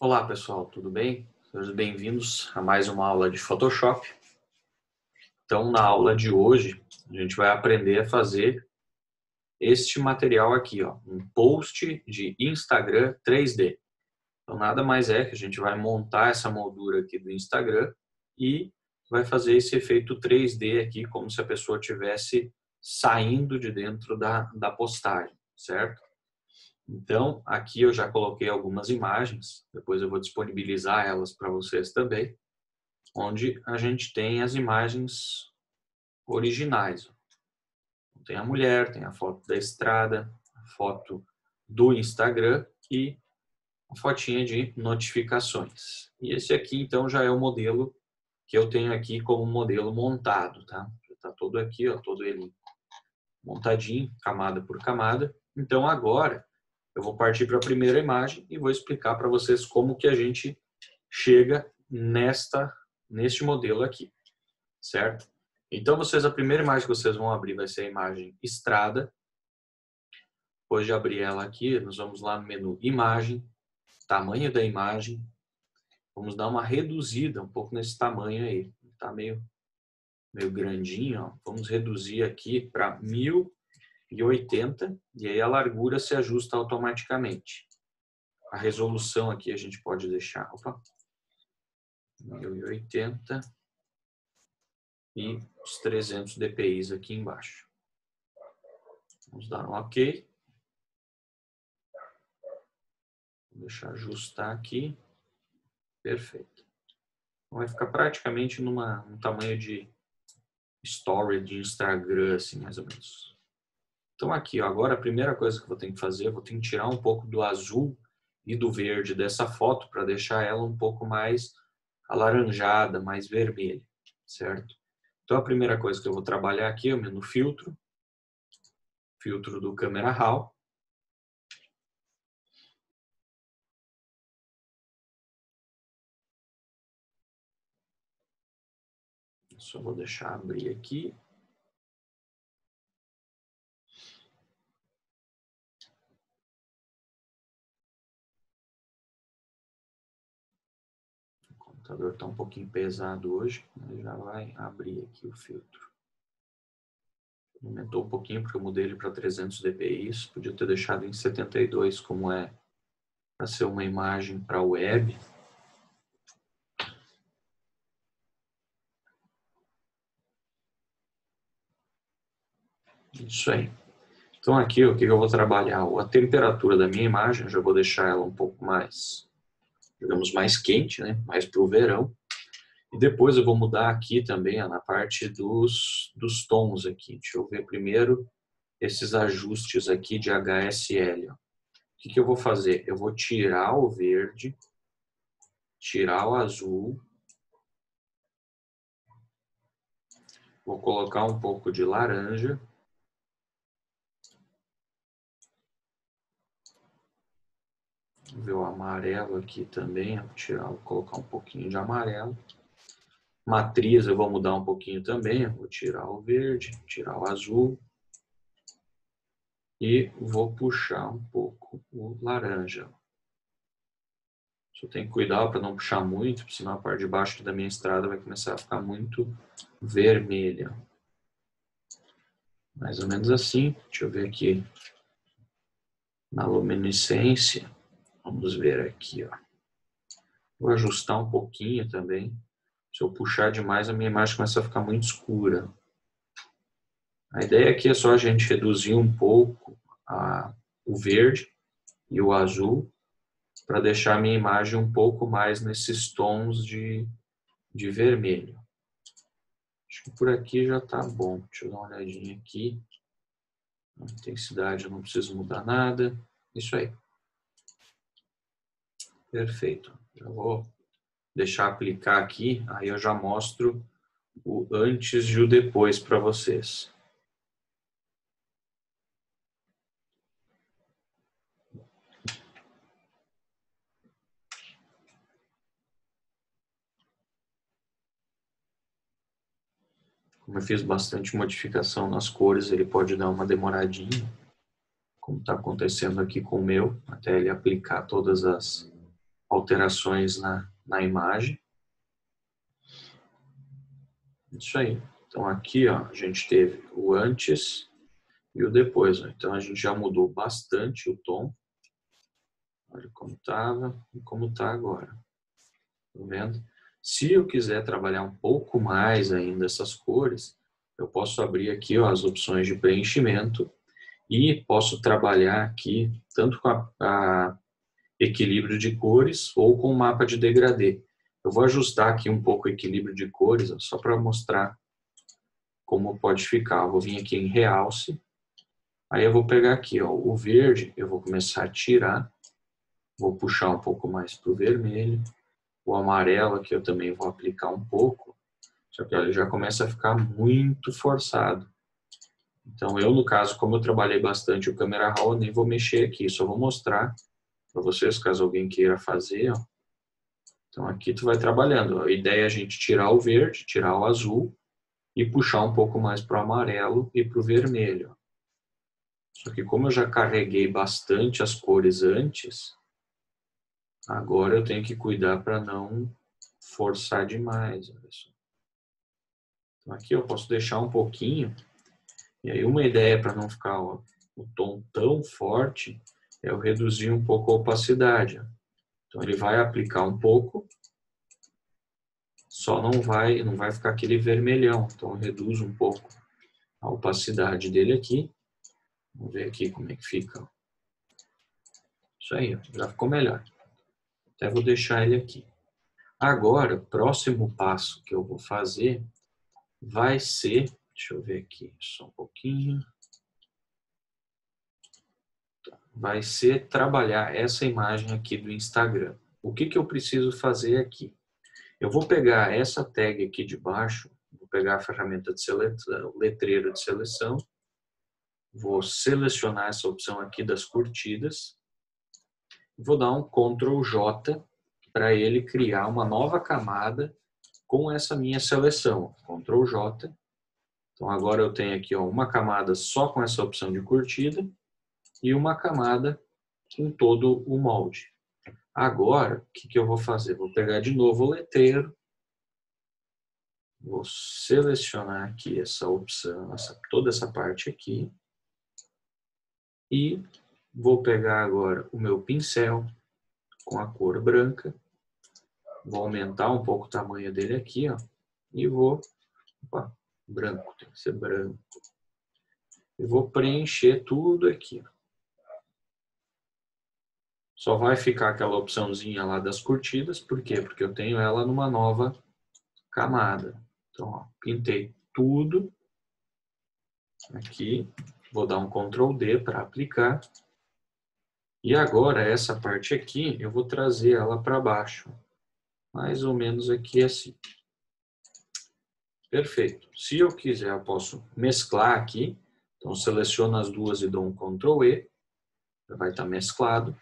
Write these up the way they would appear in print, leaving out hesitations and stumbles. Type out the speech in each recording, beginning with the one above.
Olá pessoal, tudo bem? Sejam bem-vindos a mais uma aula de Photoshop. Então, na aula de hoje, a gente vai aprender a fazer este material aqui, ó, um post de Instagram 3D. Então, nada mais é que a gente vai montar essa moldura aqui do Instagram e vai fazer esse efeito 3D aqui, como se a pessoa estivesse saindo de dentro da postagem, certo? Então, aqui eu já coloquei algumas imagens, depois eu vou disponibilizar elas para vocês também, onde a gente tem as imagens originais. Tem a mulher, tem a foto da estrada, a foto do Instagram e a fotinha de notificações. E esse aqui, então, já é o modelo que eu tenho aqui como modelo montado, tá? Já está todo aqui, ó, todo ele montadinho, camada por camada. Então, agora, eu vou partir para a primeira imagem e vou explicar para vocês como que a gente chega neste modelo aqui, certo? Então, a primeira imagem que vocês vão abrir vai ser a imagem estrada. Depois de abrir ela aqui, nós vamos lá no menu imagem, tamanho da imagem. Vamos dar uma reduzida um pouco nesse tamanho aí. Tá meio grandinho, ó. Vamos reduzir aqui para 1080 e aí a largura se ajusta automaticamente. A resolução aqui a gente pode deixar, 1080 e os 300 dpi aqui embaixo. Vamos dar um OK. Vou deixar ajustar aqui. Perfeito. Então, vai ficar praticamente num tamanho de story de Instagram, assim, mais ou menos. Então aqui, ó, agora a primeira coisa que eu vou ter que fazer, eu vou ter que tirar um pouco do azul e do verde dessa foto para deixar ela um pouco mais alaranjada, mais vermelha, certo? Então a primeira coisa que eu vou trabalhar aqui é o menu filtro do Camera Raw. Só vou deixar abrir aqui. O computador está um pouquinho pesado hoje, mas já vai abrir aqui o filtro. Aumentou um pouquinho porque eu mudei ele para 300 dpi. Podia ter deixado em 72 como é para ser uma imagem para web. Isso aí. Então aqui o que eu vou trabalhar? A temperatura da minha imagem, eu já vou deixar ela um pouco mais, digamos, mais quente, né? Mais para o verão. E depois eu vou mudar aqui também, ó, na parte dos tons aqui. Deixa eu ver primeiro esses ajustes aqui de HSL. Ó. O que eu vou fazer? Eu vou tirar o verde, tirar o azul, vou colocar um pouco de laranja. Vou ver o amarelo aqui também, vou colocar um pouquinho de amarelo. Matriz eu vou mudar um pouquinho também, eu vou tirar o verde, tirar o azul. E vou puxar um pouco o laranja. Só tem que cuidar para não puxar muito, porque senão a parte de baixo da minha estrada vai começar a ficar muito vermelha. Mais ou menos assim. Deixa eu ver aqui na luminescência. Vamos ver aqui, ó. Vou ajustar um pouquinho também. Se eu puxar demais, a minha imagem começa a ficar muito escura. A ideia aqui é só a gente reduzir um pouco o verde e o azul para deixar a minha imagem um pouco mais nesses tons de vermelho. Acho que por aqui já está bom. Deixa eu dar uma olhadinha aqui. A intensidade eu não preciso mudar nada. Isso aí. Perfeito. Já vou deixar aplicar aqui, aí eu já mostro o antes e o depois para vocês. Como eu fiz bastante modificação nas cores, ele pode dar uma demoradinha, como está acontecendo aqui com o meu, até ele aplicar todas as alterações na imagem. Isso aí. Então aqui, ó, a gente teve o antes e o depois. Ó. Então a gente já mudou bastante o tom. Olha como estava e como está agora. Tá vendo? Se eu quiser trabalhar um pouco mais ainda essas cores, eu posso abrir aqui, ó, as opções de preenchimento e posso trabalhar aqui tanto com a equilíbrio de cores ou com o mapa de degradê. Eu vou ajustar aqui um pouco o equilíbrio de cores, ó, só para mostrar como pode ficar. Eu vou vir aqui em realce, aí eu vou pegar aqui, ó, o verde, eu vou começar a tirar, vou puxar um pouco mais para o vermelho, o amarelo aqui eu também vou aplicar um pouco, só que ele já começa a ficar muito forçado. Então eu, no caso, como eu trabalhei bastante o Camera Raw, eu nem vou mexer aqui, só vou mostrar para vocês, caso alguém queira fazer, ó. Então aqui tu vai trabalhando. A ideia é a gente tirar o verde, tirar o azul e puxar um pouco mais para o amarelo e para o vermelho. Só que como eu já carreguei bastante as cores antes, agora eu tenho que cuidar para não forçar demais. Olha só. Então aqui eu posso deixar um pouquinho. E aí uma ideia para não ficar, ó, o tom tão forte é eu reduzir um pouco a opacidade. Ó. Então ele vai aplicar um pouco, só não vai ficar aquele vermelhão. Então eu reduzo um pouco a opacidade dele aqui. Vamos ver aqui como é que fica. Isso aí, ó, já ficou melhor. Até vou deixar ele aqui. Agora, o próximo passo que eu vou fazer vai ser, deixa eu ver aqui só um pouquinho, vai ser trabalhar essa imagem aqui do Instagram. O que eu preciso fazer aqui? Eu vou pegar essa tag aqui de baixo, vou pegar a ferramenta de seleção, letreiro de seleção, vou selecionar essa opção aqui das curtidas, vou dar um Ctrl J para ele criar uma nova camada com essa minha seleção. Ctrl J. Então agora eu tenho aqui, ó, uma camada só com essa opção de curtida e uma camada com todo o molde. Agora, o que eu vou fazer? Vou pegar de novo o letreiro, vou selecionar aqui essa opção, toda essa parte aqui e vou pegar agora o meu pincel com a cor branca, vou aumentar um pouco o tamanho dele aqui, ó, e vou, opa, branco, tem que ser branco, e vou preencher tudo aqui. Só vai ficar aquela opçãozinha lá das curtidas, por quê? Porque eu tenho ela numa nova camada. Então, ó, pintei tudo aqui, vou dar um Ctrl D para aplicar. E agora, essa parte aqui, eu vou trazer ela para baixo. Mais ou menos aqui assim. Perfeito. Se eu quiser, eu posso mesclar aqui. Então, seleciono as duas e dou um Ctrl E. Vai estar mesclado.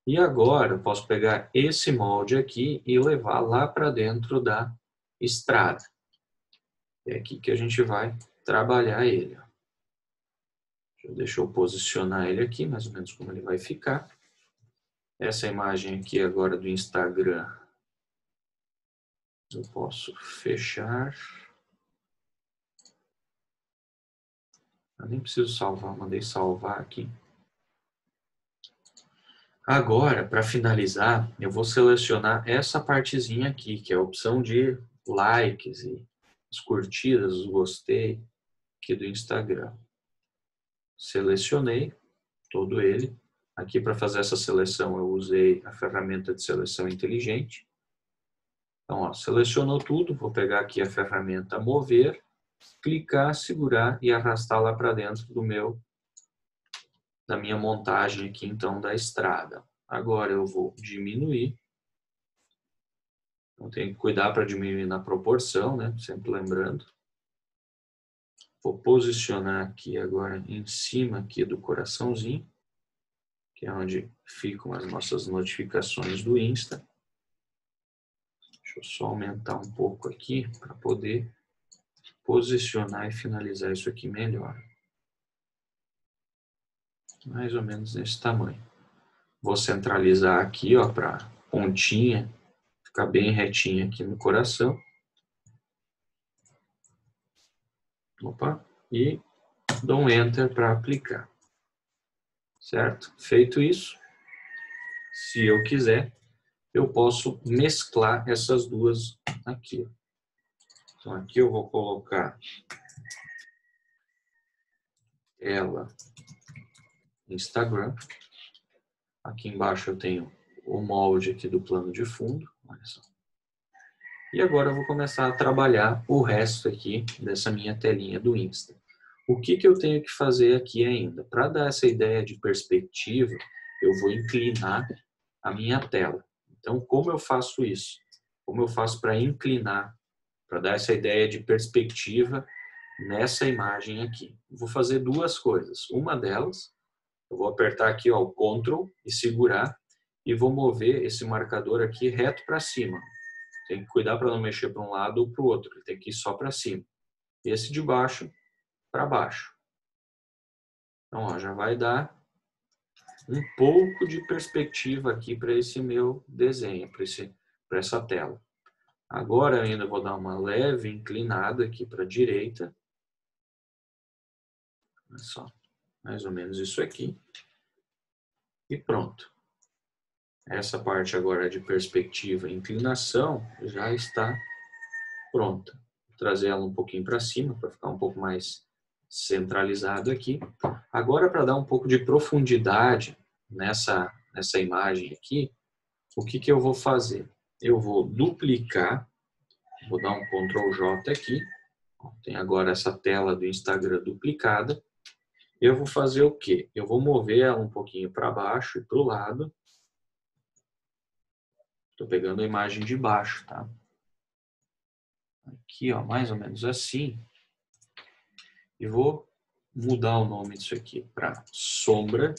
E agora, eu posso pegar esse molde aqui e levar lá para dentro da estrada. É aqui que a gente vai trabalhar ele. Deixa eu posicionar ele aqui, mais ou menos como ele vai ficar. Essa imagem aqui agora do Instagram, eu posso fechar. Eu nem preciso salvar, mandei salvar aqui. Agora, para finalizar, eu vou selecionar essa partezinha aqui, que é a opção de likes e as curtidas, os gostei aqui do Instagram. Selecionei todo ele. Aqui para fazer essa seleção eu usei a ferramenta de seleção inteligente. Então, ó, selecionou tudo, vou pegar aqui a ferramenta mover, clicar, segurar e arrastar lá para dentro da minha montagem aqui então da estrada. Agora eu vou diminuir. Então tenho que cuidar para diminuir na proporção, né? Sempre lembrando. Vou posicionar aqui agora em cima aqui do coraçãozinho, que é onde ficam as nossas notificações do Insta. Deixa eu só aumentar um pouco aqui para poder posicionar e finalizar isso aqui melhor. Mais ou menos nesse tamanho. Vou centralizar aqui, ó, para pontinha ficar bem retinha aqui no coração. Opa, e dou um Enter para aplicar. Certo? Feito isso, se eu quiser, eu posso mesclar essas duas aqui. Então aqui eu vou colocar ela Instagram. Aqui embaixo eu tenho o molde aqui do plano de fundo. Olha só. E agora eu vou começar a trabalhar o resto aqui dessa minha telinha do Insta. O que eu tenho que fazer aqui ainda? Para dar essa ideia de perspectiva, eu vou inclinar a minha tela. Então, como eu faço isso? Como eu faço para inclinar, para dar essa ideia de perspectiva nessa imagem aqui? Vou fazer duas coisas. Uma delas, eu vou apertar aqui ó, o Ctrl e segurar e vou mover esse marcador aqui reto para cima. Tem que cuidar para não mexer para um lado ou para o outro. Ele tem que ir só para cima. Esse de baixo para baixo. Então, ó, já vai dar um pouco de perspectiva aqui para esse meu desenho, para essa tela. Agora ainda vou dar uma leve inclinada aqui para a direita. Olha só, mais ou menos isso aqui. E pronto. Essa parte agora de perspectiva e inclinação já está pronta. Vou trazer ela um pouquinho para cima para ficar um pouco mais centralizado aqui. Agora, para dar um pouco de profundidade nessa imagem aqui, o que eu vou fazer? Eu vou duplicar, vou dar um Ctrl J aqui, tem agora essa tela do Instagram duplicada. Eu vou fazer o quê? Eu vou mover ela um pouquinho para baixo e para o lado. Estou pegando a imagem de baixo, tá? Aqui, ó, mais ou menos assim. E vou mudar o nome disso aqui para sombra.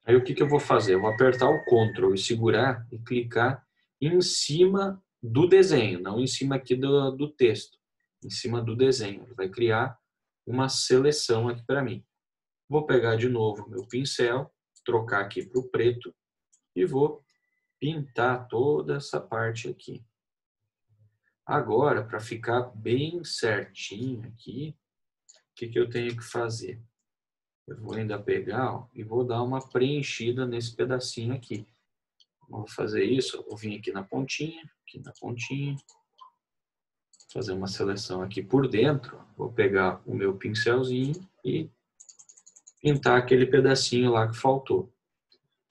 Aí o que eu vou fazer? Eu vou apertar o Ctrl e segurar e clicar em cima do desenho, não em cima aqui do texto, em cima do desenho. Ele vai criar uma seleção aqui para mim. Vou pegar de novo meu pincel, trocar aqui para o preto e vou pintar toda essa parte aqui. Agora, para ficar bem certinho aqui, o que eu tenho que fazer? Eu vou ainda pegar ó, e vou dar uma preenchida nesse pedacinho aqui. Vou fazer isso, vou vir aqui na pontinha, fazer uma seleção aqui por dentro. Vou pegar o meu pincelzinho e pintar aquele pedacinho lá que faltou.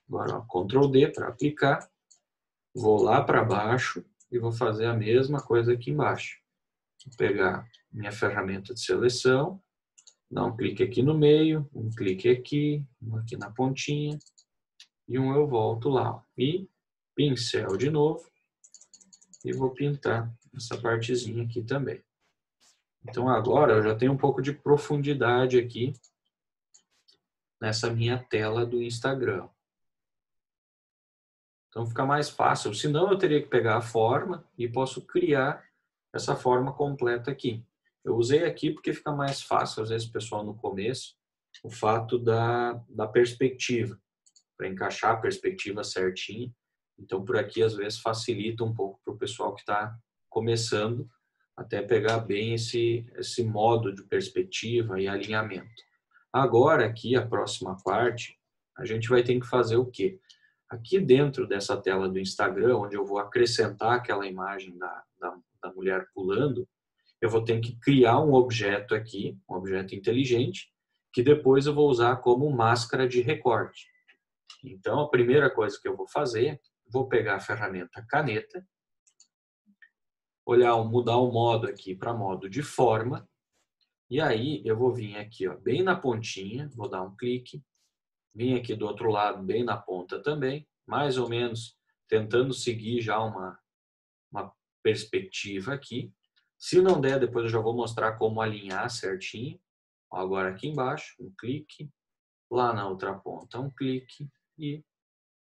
Agora, ó, Ctrl D para aplicar. Vou lá para baixo e vou fazer a mesma coisa aqui embaixo. Vou pegar minha ferramenta de seleção, dar um clique aqui no meio, um clique aqui, um aqui na pontinha e um eu volto lá. E pincel de novo e vou pintar essa partezinha aqui também. Então agora eu já tenho um pouco de profundidade aqui nessa minha tela do Instagram. Então fica mais fácil, senão eu teria que pegar a forma e posso criar essa forma completa aqui. Eu usei aqui porque fica mais fácil, às vezes, pessoal, no começo, o fato da perspectiva, para encaixar a perspectiva certinho. Então, por aqui, às vezes, facilita um pouco para o pessoal que está começando, até pegar bem esse modo de perspectiva e alinhamento. Agora, aqui, a próxima parte, a gente vai ter que fazer o quê? Aqui dentro dessa tela do Instagram, onde eu vou acrescentar aquela imagem da mulher pulando, eu vou ter que criar um objeto aqui, um objeto inteligente, que depois eu vou usar como máscara de recorte. Então, a primeira coisa que eu vou fazer, vou pegar a ferramenta caneta, mudar o modo aqui para modo de forma, e aí eu vou vir aqui ó, bem na pontinha, vou dar um clique, vim aqui do outro lado, bem na ponta também, mais ou menos tentando seguir já uma perspectiva aqui. Se não der, depois eu já vou mostrar como alinhar certinho. Agora aqui embaixo, um clique, lá na outra ponta um clique e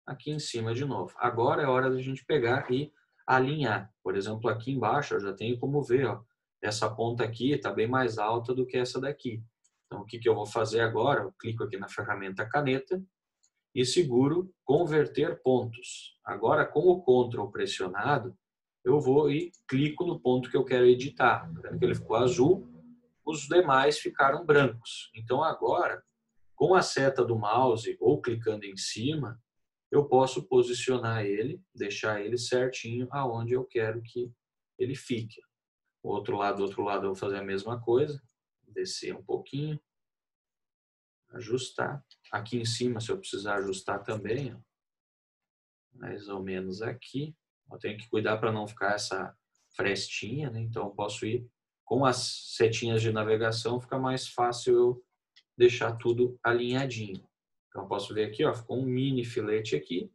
aqui em cima de novo. Agora é hora da gente pegar e alinhar. Por exemplo, aqui embaixo eu já tenho como ver, ó, essa ponta aqui está bem mais alta do que essa daqui. Então, o que eu vou fazer agora? Eu clico aqui na ferramenta caneta e seguro converter pontos. Agora, com o Ctrl pressionado, eu vou e clico no ponto que eu quero editar. Vendo que ele ficou azul, os demais ficaram brancos. Então agora, com a seta do mouse ou clicando em cima, eu posso posicionar ele, deixar ele certinho aonde eu quero que ele fique. Do outro lado, eu vou fazer a mesma coisa, descer um pouquinho, ajustar. Aqui em cima, se eu precisar ajustar também, ó, mais ou menos aqui. Eu tenho que cuidar para não ficar essa frestinha, né? Então eu posso ir com as setinhas de navegação, fica mais fácil eu deixar tudo alinhadinho. Então eu posso ver aqui, ó, ficou um mini filete aqui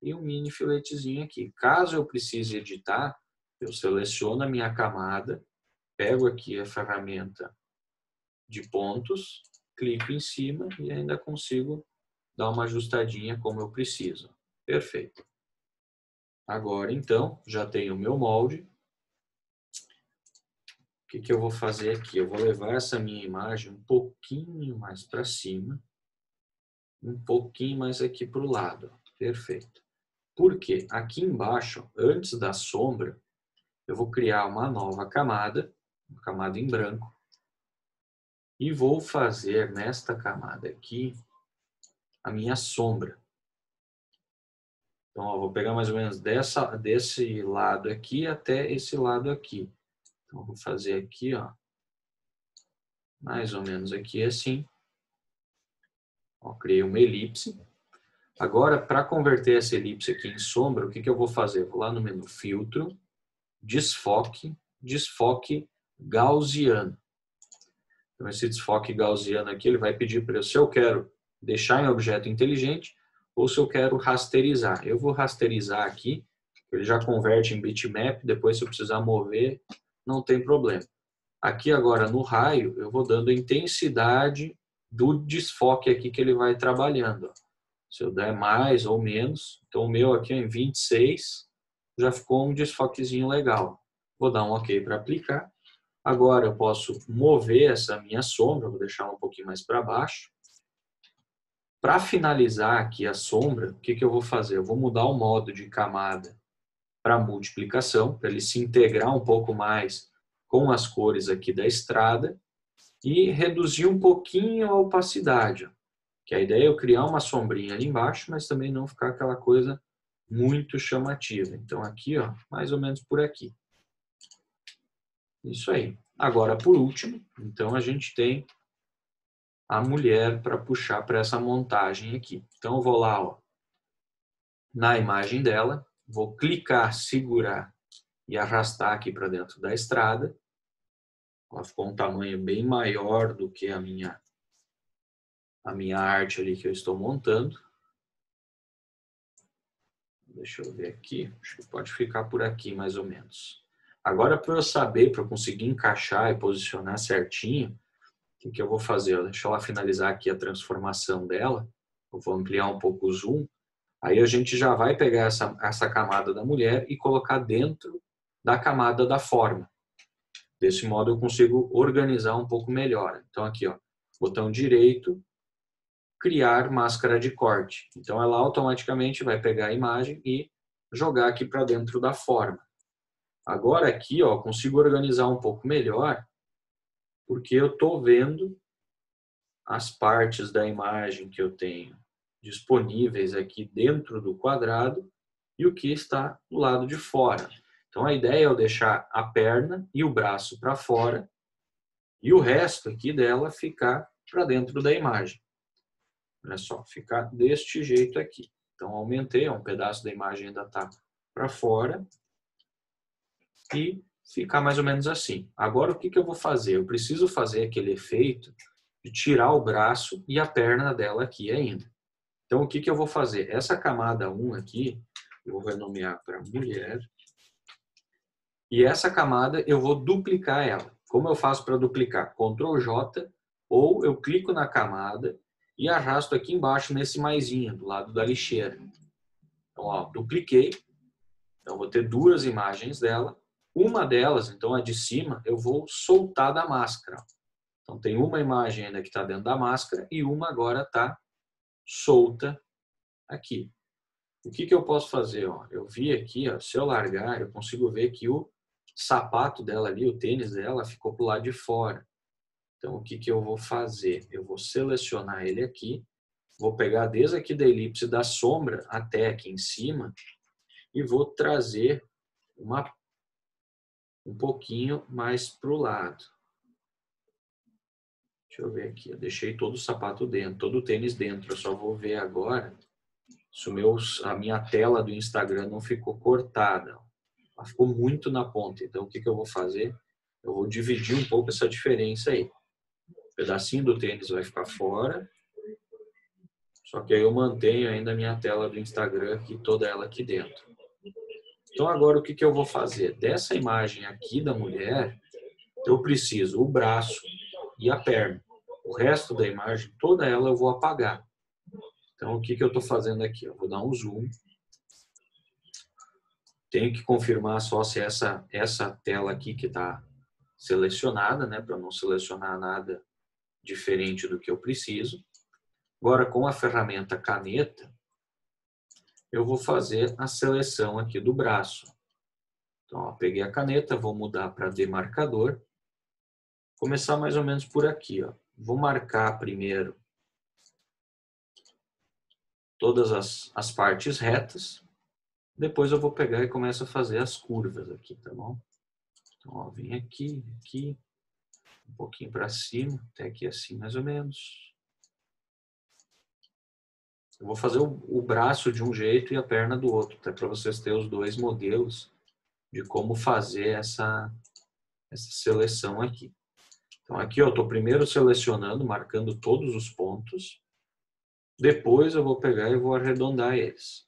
e um mini filetezinho aqui. Caso eu precise editar, eu seleciono a minha camada, pego aqui a ferramenta de pontos, clico em cima e ainda consigo dar uma ajustadinha como eu preciso. Perfeito. Agora, então, já tenho o meu molde. O que eu vou fazer aqui? Eu vou levar essa minha imagem um pouquinho mais para cima, um pouquinho mais aqui para o lado. Perfeito. Por quê? Aqui embaixo, antes da sombra, eu vou criar uma nova camada, uma camada em branco, e vou fazer nesta camada aqui a minha sombra. Então, ó, vou pegar mais ou menos desse lado aqui até esse lado aqui. Então, vou fazer aqui, ó, mais ou menos aqui assim. Ó, criei uma elipse. Agora, para converter essa elipse aqui em sombra, o que eu vou fazer? Vou lá no menu Filtro, Desfoque, Desfoque Gaussiano. Então, esse desfoque gaussiano aqui, ele vai pedir para eu, se eu quero deixar em objeto inteligente ou se eu quero rasterizar. Eu vou rasterizar aqui, ele já converte em bitmap, depois se eu precisar mover, não tem problema. Aqui agora no raio, eu vou dando a intensidade do desfoque aqui que ele vai trabalhando. Se eu der mais ou menos, então o meu aqui em 26, já ficou um desfoquezinho legal. Vou dar um OK para aplicar. Agora eu posso mover essa minha sombra, vou deixar um pouquinho mais para baixo. Para finalizar aqui a sombra, o que eu vou fazer? Eu vou mudar o modo de camada para multiplicação, para ele se integrar um pouco mais com as cores aqui da estrada e reduzir um pouquinho a opacidade. Que a ideia é eu criar uma sombrinha ali embaixo, mas também não ficar aquela coisa muito chamativa. Então aqui, ó, mais ou menos por aqui. Isso aí. Agora, por último, então a gente tem a mulher para puxar para essa montagem aqui. Então eu vou lá, ó, na imagem dela, vou clicar, segurar e arrastar aqui para dentro da estrada. Ela ficou um tamanho bem maior do que a minha arte ali que eu estou montando. Deixa eu ver aqui, acho que pode ficar por aqui mais ou menos. Agora, para eu saber, para eu conseguir encaixar e posicionar certinho, o que eu vou fazer? Deixa eu lá finalizar aqui a transformação dela. Eu vou ampliar um pouco o zoom. Aí a gente já vai pegar essa camada da mulher e colocar dentro da camada da forma. Desse modo eu consigo organizar um pouco melhor. Então aqui, ó, botão direito, criar máscara de corte. Então ela automaticamente vai pegar a imagem e jogar aqui para dentro da forma. Agora aqui, ó, consigo organizar um pouco melhor, porque eu estou vendo as partes da imagem que eu tenho disponíveis aqui dentro do quadrado e o que está do lado de fora. Então a ideia é eu deixar a perna e o braço para fora e o resto aqui dela ficar para dentro da imagem. Olha só, ficar deste jeito aqui. Então aumentei, um pedaço da imagem ainda está para fora e ficar mais ou menos assim. Agora o que eu vou fazer? Eu preciso fazer aquele efeito de tirar o braço e a perna dela aqui ainda. Então o que eu vou fazer? Essa camada 1 aqui, eu vou renomear para mulher. E essa camada eu vou duplicar ela. Como eu faço para duplicar? Ctrl J, ou eu clico na camada e arrasto aqui embaixo nesse maisinho, do lado da lixeira. Então, ó, dupliquei. Então, vou ter duas imagens dela. Uma delas, então a de cima, eu vou soltar da máscara. Então, tem uma imagem ainda que está dentro da máscara e uma agora está solta aqui. O que eu posso fazer? Ó? Eu vi aqui, ó, se eu largar, eu consigo ver que o sapato dela ali, o tênis dela, ficou para o lado de fora. Então, o que eu vou fazer? Eu vou selecionar ele aqui, vou pegar desde aqui da elipse da sombra até aqui em cima e vou trazer um pouquinho mais para o lado. Deixa eu ver aqui, eu deixei todo o sapato dentro, todo o tênis dentro. Eu só vou ver agora se a minha tela do Instagram não ficou cortada. Ela ficou muito na ponta. Então, o que eu vou fazer? Eu vou dividir um pouco essa diferença aí. Um pedacinho do tênis vai ficar fora. Só que aí eu mantenho ainda a minha tela do Instagram aqui, toda ela aqui dentro. Então, agora o que eu vou fazer? Dessa imagem aqui da mulher, eu preciso o braço e a perna. O resto da imagem, toda ela eu vou apagar. Então, o que eu estou fazendo aqui? Eu vou dar um zoom. Tenho que confirmar só se essa tela aqui que está selecionada, né? Para não selecionar nada diferente do que eu preciso. Agora, com a ferramenta caneta, eu vou fazer a seleção aqui do braço. Então, ó, peguei a caneta, vou mudar para demarcador. Começar mais ou menos por aqui, ó. Vou marcar primeiro todas as partes retas. Depois eu vou pegar e começo a fazer as curvas aqui, tá bom? Então, ó, vem aqui, aqui, um pouquinho para cima, até aqui assim mais ou menos. Eu vou fazer o braço de um jeito e a perna do outro, até para vocês terem os dois modelos de como fazer essa seleção aqui. Então, aqui eu estou primeiro selecionando, marcando todos os pontos. Depois eu vou pegar e vou arredondar eles.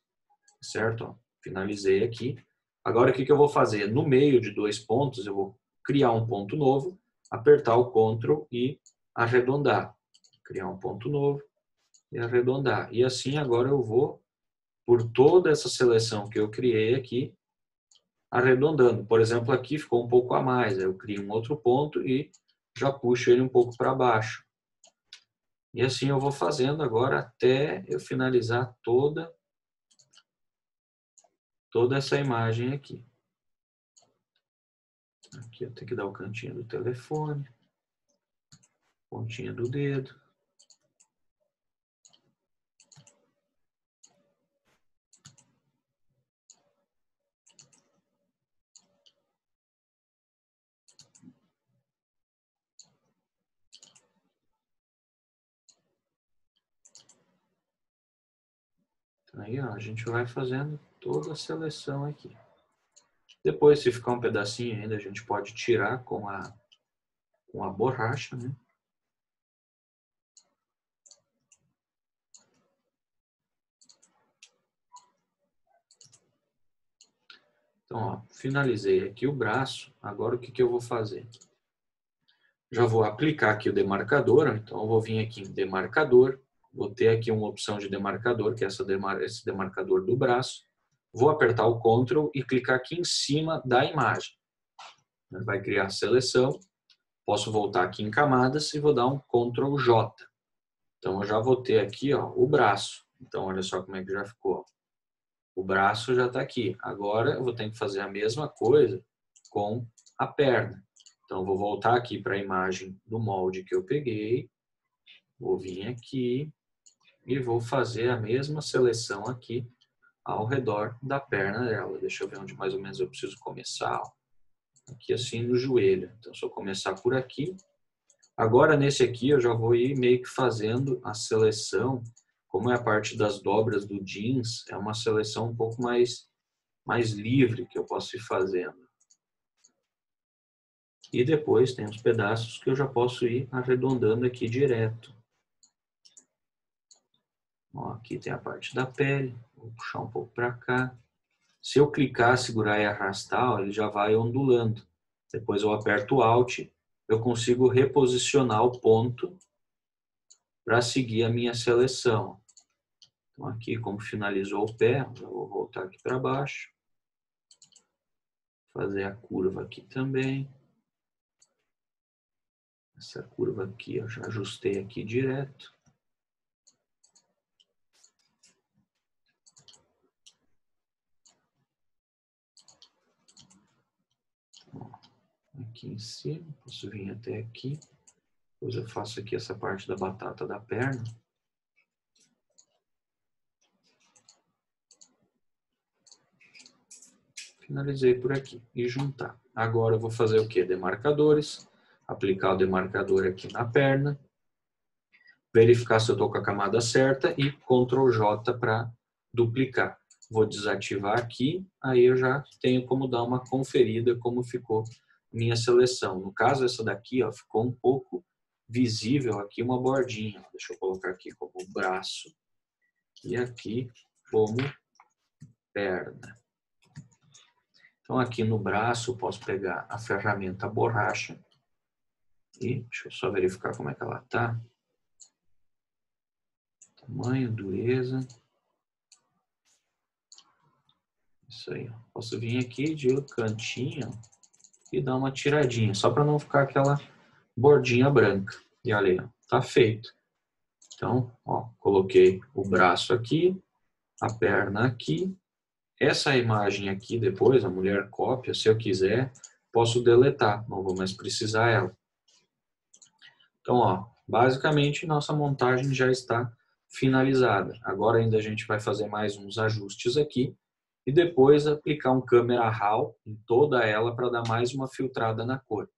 Certo? Ó, finalizei aqui. Agora, o que eu vou fazer? No meio de dois pontos, eu vou criar um ponto novo, apertar o Ctrl e arredondar. Criar um ponto novo e arredondar. E assim, agora eu vou, por toda essa seleção que eu criei aqui, arredondando. Por exemplo, aqui ficou um pouco a mais. Eu crio um outro ponto e já puxo ele um pouco para baixo. E assim eu vou fazendo agora até eu finalizar toda essa imagem aqui. Aqui eu tenho que dar o cantinho do telefone, pontinha do dedo. Aí, ó, a gente vai fazendo toda a seleção aqui. Depois, se ficar um pedacinho ainda, a gente pode tirar com a borracha, né? Então, ó, finalizei aqui o braço. Agora, o que eu vou fazer? Já vou aplicar aqui o demarcador. Então, eu vou vir aqui em demarcador. Vou ter aqui uma opção de demarcador, que é esse demarcador do braço. Vou apertar o Ctrl e clicar aqui em cima da imagem. Vai criar a seleção. Posso voltar aqui em camadas e vou dar um Ctrl J. Então, eu já vou ter aqui, ó, o braço. Então, olha só como é que já ficou. O braço já está aqui. Agora, eu vou ter que fazer a mesma coisa com a perna. Então, eu vou voltar aqui para a imagem do molde que eu peguei. Vou vir aqui e vou fazer a mesma seleção aqui ao redor da perna dela. Deixa eu ver onde mais ou menos eu preciso começar. Ó. Aqui assim no joelho. Então, se eu começar por aqui. Agora, nesse aqui, eu já vou ir meio que fazendo a seleção. Como é a parte das dobras do jeans, é uma seleção um pouco mais livre que eu posso ir fazendo. E depois tem os pedaços que eu já posso ir arredondando aqui direto. Ó, aqui tem a parte da pele. Vou puxar um pouco para cá. Se eu clicar, segurar e arrastar, ó, ele já vai ondulando. Depois eu aperto o Alt, eu consigo reposicionar o ponto para seguir a minha seleção. Então aqui, como finalizou o pé, eu vou voltar aqui para baixo. Fazer a curva aqui também. Essa curva aqui eu já ajustei aqui direto. aqui em cima, posso vir até aqui. Depois eu faço aqui essa parte da batata da perna. Finalizei por aqui e juntar. Agora eu vou fazer o que? Demarcadores. Aplicar o demarcador aqui na perna. Verificar se eu estou com a camada certa e Ctrl J para duplicar. Vou desativar aqui, aí eu já tenho como dar uma conferida como ficou minha seleção. No caso, essa daqui ó, ficou um pouco visível aqui uma bordinha. Deixa eu colocar aqui como braço e aqui como perna. Então aqui no braço eu posso pegar a ferramenta borracha e deixa eu só verificar como é que ela está. Tamanho, dureza. Isso aí. Posso vir aqui de cantinho e dar uma tiradinha, só para não ficar aquela bordinha branca. E olha aí, tá feito. Então, ó, coloquei o braço aqui, a perna aqui. Essa imagem aqui depois, a mulher cópia, se eu quiser, posso deletar, não vou mais precisar ela. Então, ó, basicamente nossa montagem já está finalizada. Agora ainda a gente vai fazer mais uns ajustes aqui e depois aplicar um câmera raw em toda ela para dar mais uma filtrada na cor.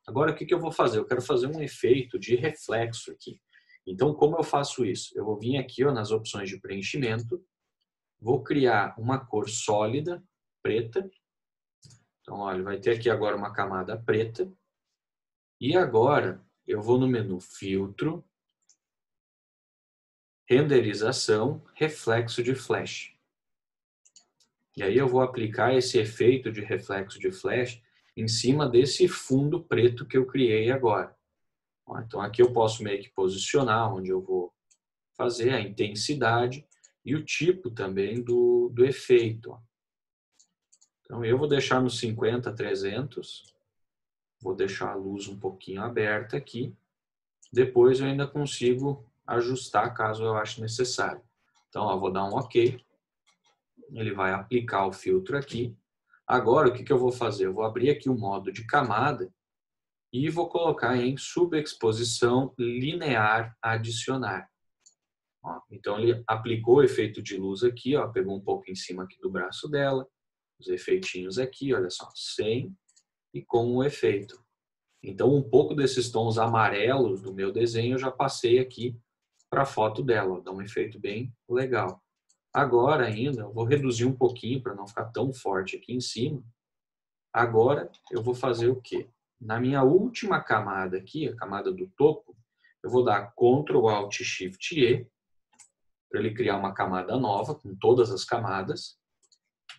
Agora o que eu vou fazer? Eu quero fazer um efeito de reflexo aqui. Então como eu faço isso? Eu vou vir aqui ó, nas opções de preenchimento, vou criar uma cor sólida, preta. Então olha, vai ter aqui agora uma camada preta. E agora eu vou no menu filtro, renderização, reflexo de flash. E aí eu vou aplicar esse efeito de reflexo de flash em cima desse fundo preto que eu criei agora. Então aqui eu posso meio que posicionar onde eu vou fazer a intensidade e o tipo também do efeito. Então eu vou deixar no 50-300, vou deixar a luz um pouquinho aberta aqui. Depois eu ainda consigo ajustar caso eu ache necessário. Então ó, vou dar um OK. Ele vai aplicar o filtro aqui. Agora, o que eu vou fazer? Eu vou abrir aqui o modo de camada e vou colocar em subexposição linear adicionar. Ó, então, ele aplicou o efeito de luz aqui, ó, pegou um pouco em cima aqui do braço dela, os efeitinhos aqui, olha só, sem e com o efeito. Então, um pouco desses tons amarelos do meu desenho eu já passei aqui para a foto dela, ó, dá um efeito bem legal. Agora ainda, eu vou reduzir um pouquinho para não ficar tão forte aqui em cima. Agora eu vou fazer o quê? Na minha última camada aqui, a camada do topo, eu vou dar Ctrl Alt Shift E para ele criar uma camada nova com todas as camadas.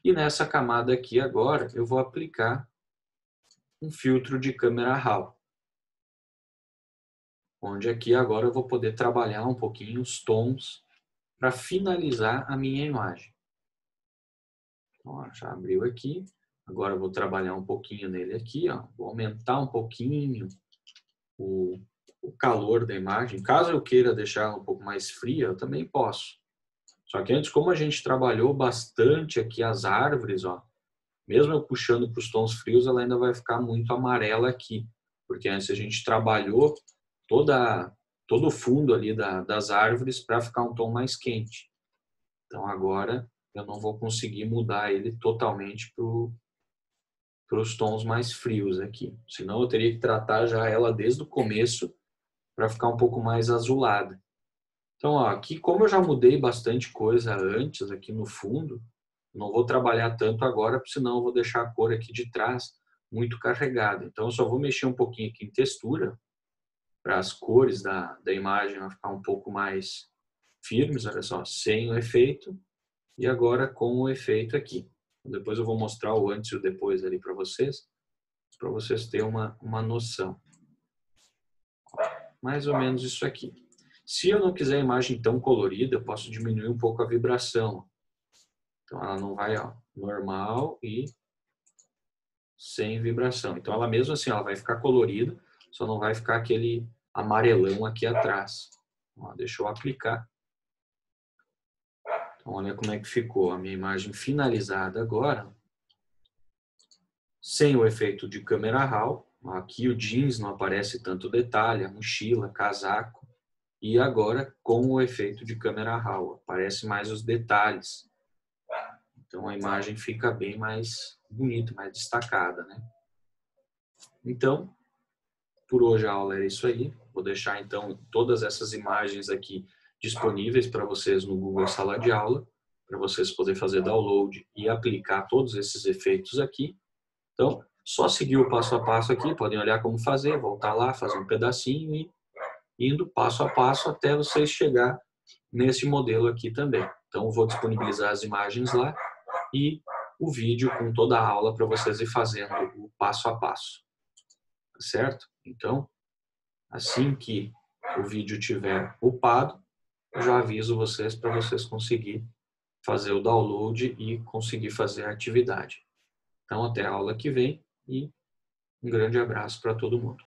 E nessa camada aqui agora eu vou aplicar um filtro de câmera raw. Onde aqui agora eu vou poder trabalhar um pouquinho os tons para finalizar a minha imagem. Ó, já abriu aqui. Agora eu vou trabalhar um pouquinho nele aqui. Ó. Vou aumentar um pouquinho o calor da imagem. Caso eu queira deixar ela um pouco mais fria, eu também posso. Só que antes, como a gente trabalhou bastante aqui as árvores, ó, mesmo eu puxando para os tons frios, ela ainda vai ficar muito amarela aqui. Porque antes a gente trabalhou todo o fundo ali das árvores para ficar um tom mais quente. Então agora eu não vou conseguir mudar ele totalmente para os tons mais frios aqui. Senão eu teria que tratar já ela desde o começo para ficar um pouco mais azulada. Então ó, aqui como eu já mudei bastante coisa antes aqui no fundo, não vou trabalhar tanto agora, senão eu vou deixar a cor aqui de trás muito carregada. Então eu só vou mexer um pouquinho aqui em textura para as cores da imagem ficar um pouco mais firmes, olha só, sem o efeito. E agora com o efeito aqui. Depois eu vou mostrar o antes e o depois ali para vocês terem uma noção. Mais ou menos isso aqui. Se eu não quiser a imagem tão colorida, eu posso diminuir um pouco a vibração. Então ela não vai, ó, normal e sem vibração. Então ela mesmo assim, ela vai ficar colorida, só não vai ficar aquele amarelão aqui atrás. Ó, deixa eu aplicar. Então olha como é que ficou a minha imagem finalizada agora. sem o efeito de câmera raw. Aqui o jeans não aparece tanto detalhe, a mochila, casaco. E agora com o efeito de câmera raw, aparece mais os detalhes. Então a imagem fica bem mais bonita, mais destacada, né? Então, por hoje a aula era isso aí. Vou deixar então todas essas imagens aqui disponíveis para vocês no Google Sala de Aula, para vocês poderem fazer download e aplicar todos esses efeitos aqui. Então, só seguir o passo a passo aqui, podem olhar como fazer, voltar lá, fazer um pedacinho e indo passo a passo até vocês chegar nesse modelo aqui também. Então, vou disponibilizar as imagens lá e o vídeo com toda a aula para vocês ir fazendo o passo a passo. Tá certo? Então, assim que o vídeo estiver upado, eu já aviso vocês para vocês conseguirem fazer o download e conseguir fazer a atividade. Então, até a aula que vem e um grande abraço para todo mundo.